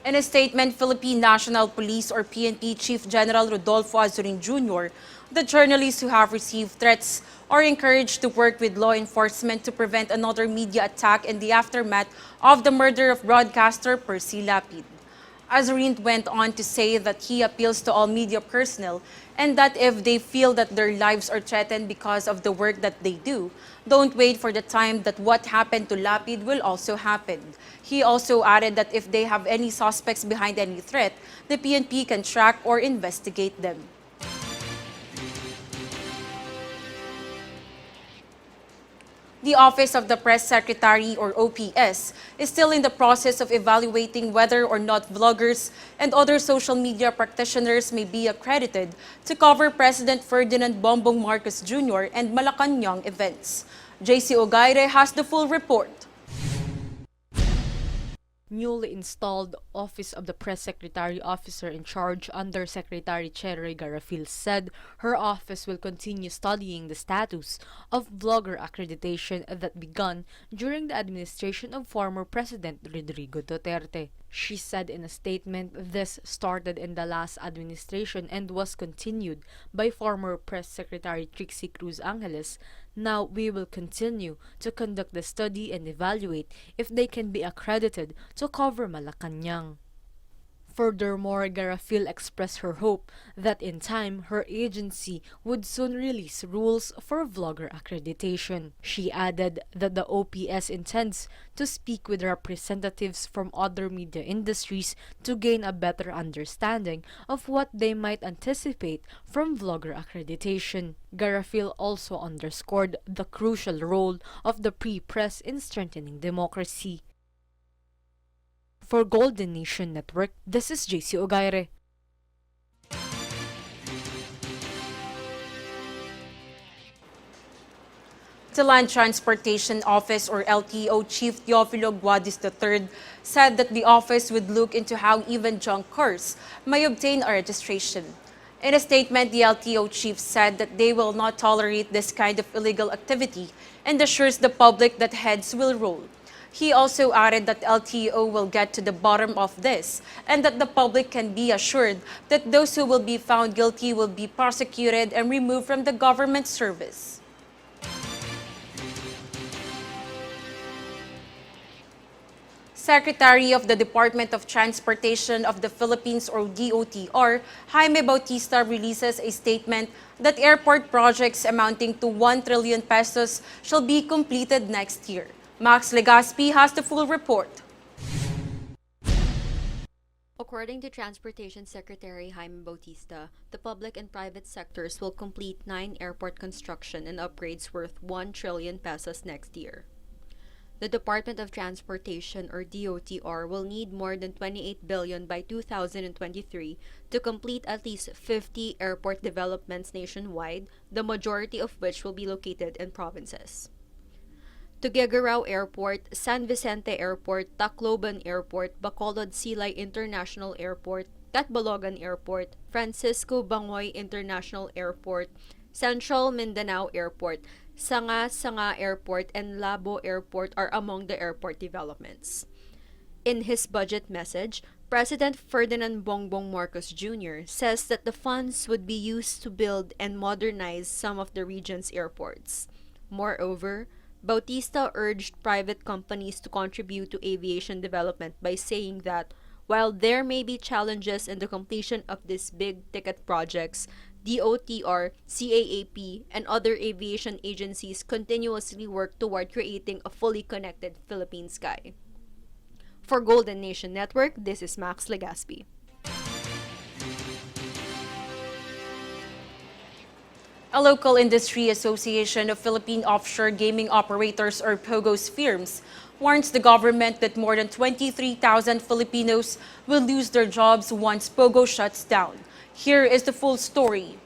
In a statement, Philippine National Police or PNP Chief General Rodolfo Azurin Jr., the journalists who have received threats are encouraged to work with law enforcement to prevent another media attack in the aftermath of the murder of broadcaster Percy Lapid. Azurin went on to say that he appeals to all media personnel and that if they feel that their lives are threatened because of the work that they do, don't wait for the time that what happened to Lapid will also happen. He also added that if they have any suspects behind any threat, the PNP can track or investigate them. The Office of the Press Secretary or OPS is still in the process of evaluating whether or not vloggers and other social media practitioners may be accredited to cover President Ferdinand Bongbong Marcos Jr. and Malacanang events. JC Ogaire has the full report. Newly installed Office of the Press Secretary Officer in Charge Under Secretary Cherry Garafil said her office will continue studying the status of vlogger accreditation that began during the administration of former President Rodrigo Duterte. She said in a statement this started in the last administration and was continued by former Press Secretary Trixie Cruz Angeles. Now we will continue to conduct the study and evaluate if they can be accredited to cover Malacanang. Furthermore, Garafil expressed her hope that in time her agency would soon release rules for vlogger accreditation. She added that the OPS intends to speak with representatives from other media industries to gain a better understanding of what they might anticipate from vlogger accreditation. Garafil also underscored the crucial role of the pre-press in strengthening democracy. For Golden Nation Network, this is JC Ogaire. The Land Transportation Office or LTO Chief Teofilo Guadis III said that the office would look into how even junk cars may obtain a registration. In a statement, the LTO chief said that they will not tolerate this kind of illegal activity and assures the public that heads will roll. He also added that LTO will get to the bottom of this and that the public can be assured that those who will be found guilty will be prosecuted and removed from the government service. Secretary of the Department of Transportation of the Philippines or DOTR, Jaime Bautista releases a statement that airport projects amounting to 1 trillion pesos shall be completed next year. Max Legaspi has the full report. According to Transportation Secretary Jaime Bautista, the public and private sectors will complete 9 airport construction and upgrades worth 1 trillion pesos next year. The Department of Transportation or DOTR will need more than 28 billion by 2023 to complete at least 50 airport developments nationwide, the majority of which will be located in provinces. Tuguegarao Airport, San Vicente Airport, Tacloban Airport, Bacolod Silay International Airport, Catbalogan Airport, Francisco Bangoy International Airport, Central Mindanao Airport, Sanga Airport, and Labo Airport are among the airport developments. In his budget message, President Ferdinand Bongbong Marcos Jr. says that the funds would be used to build and modernize some of the region's airports. Moreover, Bautista urged private companies to contribute to aviation development by saying that while there may be challenges in the completion of these big-ticket projects, DOTR, CAAP, and other aviation agencies continuously work toward creating a fully connected Philippine sky. For Golden Nation Network, this is Max Legaspi. A local industry association of Philippine offshore gaming operators or POGOs firms warns the government that more than 23,000 Filipinos will lose their jobs once POGO shuts down. Here is the full story.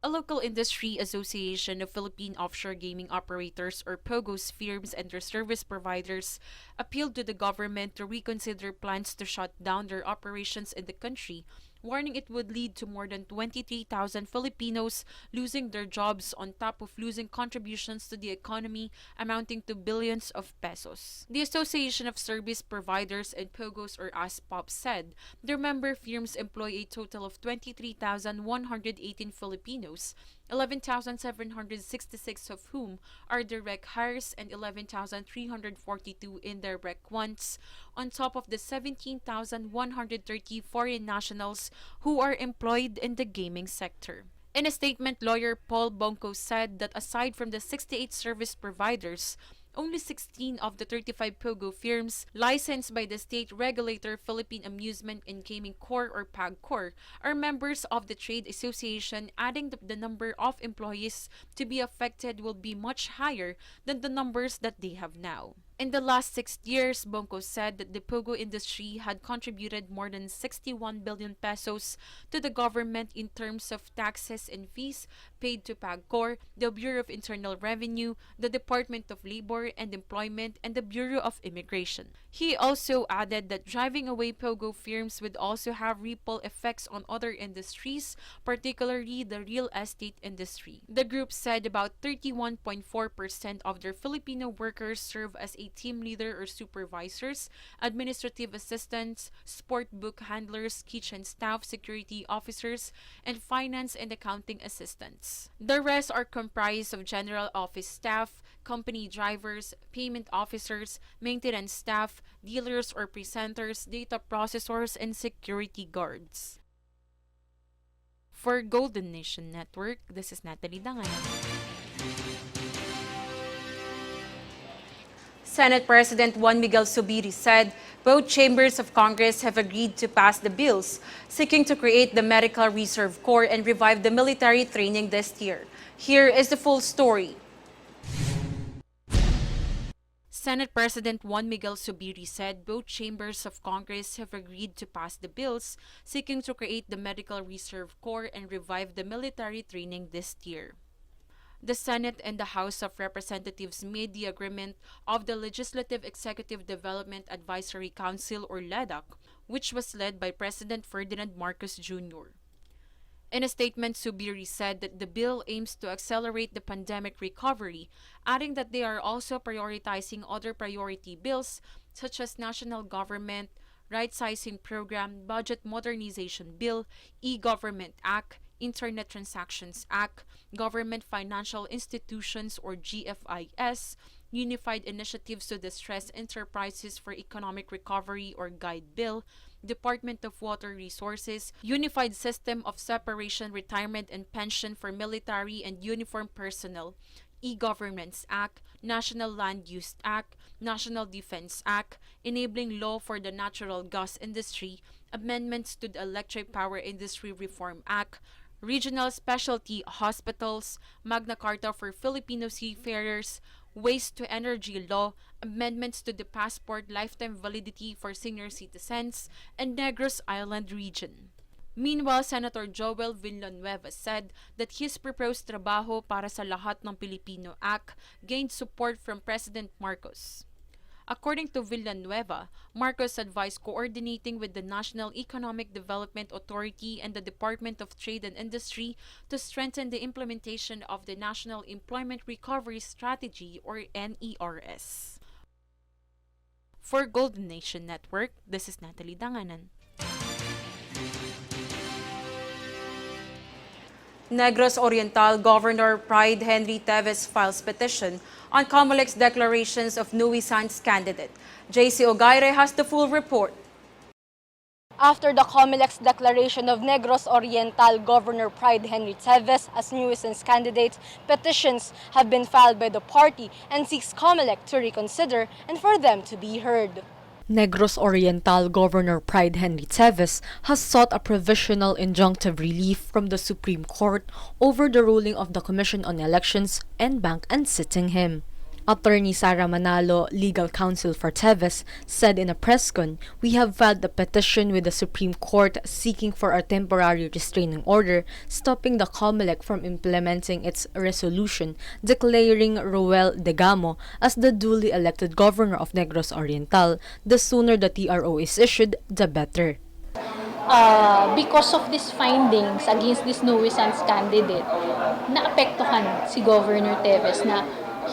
A local industry association of Philippine offshore gaming operators or POGOs firms and their service providers appealed to the government to reconsider plans to shut down their operations in the country warning it would lead to more than 23,000 Filipinos losing their jobs on top of losing contributions to the economy amounting to billions of pesos. The Association of Service Providers and POGOs, or ASPOP, said their member firms employ a total of 23,118 Filipinos, 11,766 of whom are direct hires and 11,342 indirect ones, on top of the 17,130 foreign nationals who are employed in the gaming sector. In a statement, lawyer Paul Bonco said that aside from the 68 service providers, only 16 of the 35 POGO firms licensed by the state regulator Philippine Amusement and Gaming Corps, or PAGCOR, are members of the trade association, adding the number of employees to be affected will be much higher than the numbers that they have now. In the last 6 years, Bonco said that the POGO industry had contributed more than 61 billion pesos to the government in terms of taxes and fees paid to PAGCOR, the Bureau of Internal Revenue, the Department of Labor and Employment, and the Bureau of Immigration. He also added that driving away POGO firms would also have ripple effects on other industries, particularly the real estate industry. The group said about 31.4% of their Filipino workers serve as a team leader or supervisors, administrative assistants, sport book handlers, kitchen staff, security officers, and finance and accounting assistants. The rest are comprised of general office staff, company drivers, payment officers, maintenance staff, dealers or presenters, data processors, and security guards. For Golden Nation Network, this is Natalie Dangan. Senate President Juan Miguel Zubiri said both chambers of Congress have agreed to pass the bills seeking to create the Medical Reserve Corps and revive the military training this year. Here is the full story. Senate President Juan Miguel Zubiri said both chambers of Congress have agreed to pass the bills seeking to create the Medical Reserve Corps and revive the military training this year. The Senate and the House of Representatives made the agreement of the Legislative Executive Development Advisory Council, or LEDAC, which was led by President Ferdinand Marcos Jr. In a statement, Zubiri said that the bill aims to accelerate the pandemic recovery, adding that they are also prioritizing other priority bills such as National Government Right-Sizing Program, Budget Modernization Bill, E-Government Act, Internet Transactions Act, Government Financial Institutions, or GFIS, Unified Initiatives to Distressed Enterprises for Economic Recovery, or GUIDE Bill, Department of Water Resources, Unified System of Separation, Retirement and Pension for Military and Uniformed Personnel, E-Governments Act, National Land Use Act, National Defense Act, Enabling Law for the Natural Gas Industry, Amendments to the Electric Power Industry Reform Act, Regional Specialty Hospitals, Magna Carta for Filipino Seafarers, Waste to Energy Law, amendments to the passport lifetime validity for senior citizens, and Negros Island region. Meanwhile, Senator Joel Villanueva said that his proposed Trabaho para sa Lahat ng Pilipino Act gained support from President Marcos. According to Villanueva, Marcos advised coordinating with the National Economic Development Authority and the Department of Trade and Industry to strengthen the implementation of the National Employment Recovery Strategy, or NERS. For Golden Nation Network, this is Natalie Danganan. Negros Oriental Governor Pride Henry Teves files petition on Comelec's declarations of Nui San's candidate. JC Ogaire has the full report. After the Comelec's declaration of Negros Oriental Governor Pride Henry Teves as Nuisan's candidate, petitions have been filed by the party and seeks Comelec to reconsider and for them to be heard. Negros Oriental Governor Pride Henry Teves has sought a provisional injunctive relief from the Supreme Court over the ruling of the Commission on Elections and bank unseating him. Attorney Sara Manalo, legal counsel for Teves, said in a press con, "We have filed a petition with the Supreme Court seeking for a temporary restraining order stopping the Comelec from implementing its resolution declaring Roel Degamo as the duly elected governor of Negros Oriental. The sooner the TRO is issued, the better." because of these findings against this nuisance candidate, naapektuhan si Governor Teves na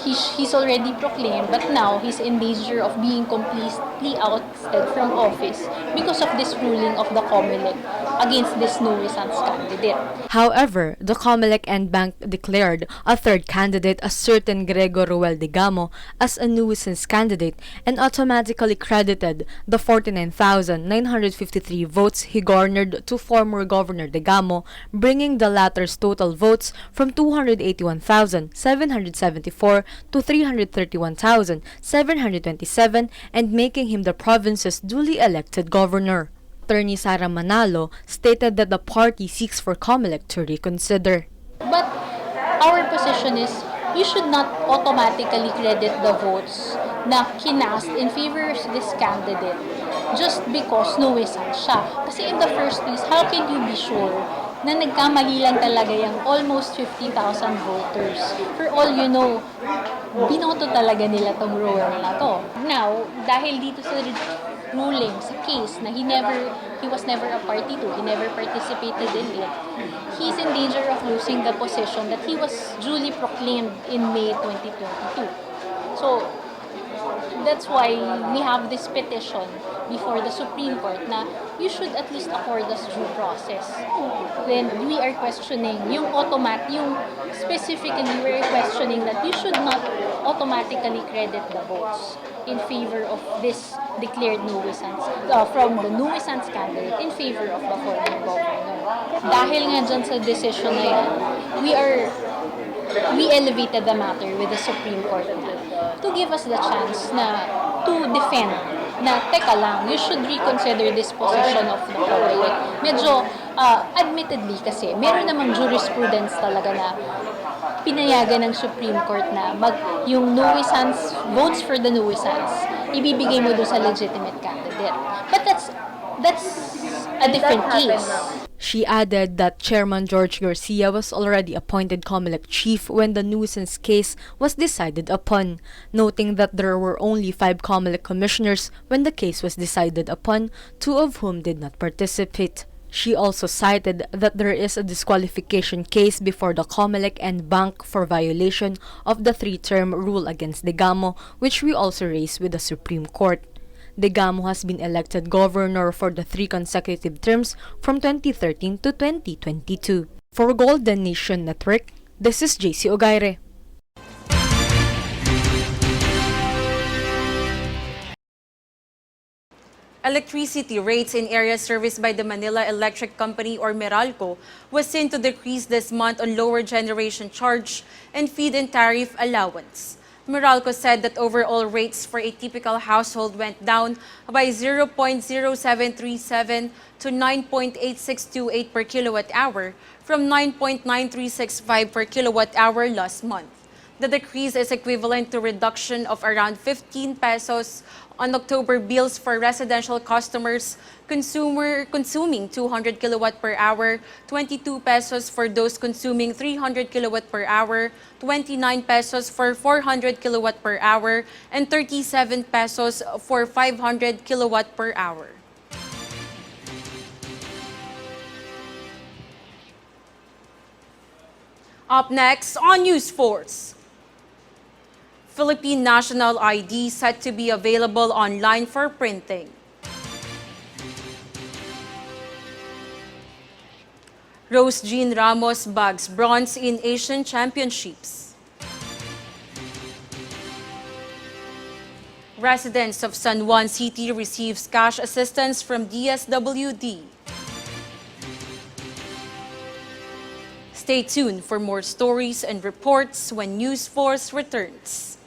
he's already proclaimed, but now he's in danger of being completely ousted from office because of this ruling of the COMELEC against this nuisance candidate. However, the COMELEC and bank declared a third candidate, a certain Gregor Ruel Digamo, as a nuisance candidate and automatically credited the 49,953 votes he garnered to former Governor Digamo, bringing the latter's total votes from 281,774 to 331,727 and making him the province's duly elected governor. Attorney Sara Manalo stated that the party seeks for COMELEC to reconsider. But our position is you should not automatically credit the votes na kinast in favor of this candidate just because nuisance siya. Kasi in the first place, how can you be sure na nagkamali lang talaga yung almost 50,000 voters? For all you know, binoto talaga nila tong Roel na to. Now, dahil dito sa ruling, sa case na he was never a party to, he never participated in it, he's in danger of losing the position that he was duly proclaimed in May 2022. So, that's why we have this petition before the Supreme Court na you should at least accord us due process. Then we are questioning specifically we are questioning that you should not automatically credit the votes in favor of this declared nuisance, from the nuisance candidate in favor of the former governor. Dahil nga dyan sa decision na yan, we elevated the matter with the Supreme Court to give us the chance na to defend na, teka lang, you should reconsider this position of the COMELEC. Medyo, admittedly kasi, meron namang jurisprudence talaga na pinayagan ng Supreme Court na yung nuisance, votes for the nuisance, ibibigay mo doon sa legitimate candidate. But that's a different case. She added that Chairman George Garcia was already appointed COMELEC chief when the nuisance case was decided upon, noting that there were only 5 COMELEC commissioners when the case was decided upon, 2 of whom did not participate. She also cited that there is a disqualification case before the COMELEC and bank for violation of the 3-term rule against Digamo, which we also raised with the Supreme Court. Digamo has been elected governor for the 3 consecutive terms from 2013 to 2022. For Golden Nation Network, this is JC Ogaire. Electricity rates in areas serviced by the Manila Electric Company or Meralco was seen to decrease this month on lower generation charge and feed-in tariff allowance. Meralco said that overall rates for a typical household went down by 0.0737 to 9.8628 per kilowatt hour from 9.9365 per kilowatt hour last month. The decrease is equivalent to reduction of around 15 pesos on October bills for residential customers consuming 200 kilowatt per hour, 22 pesos for those consuming 300 kilowatt per hour, 29 pesos for 400 kilowatt per hour, and 37 pesos for 500 kilowatt per hour. Up next on News Force. Philippine National ID set to be available online for printing. Rose Jean Ramos bags bronze in Asian Championships. Residents of San Juan City receives cash assistance from DSWD. Stay tuned for more stories and reports when News Force returns.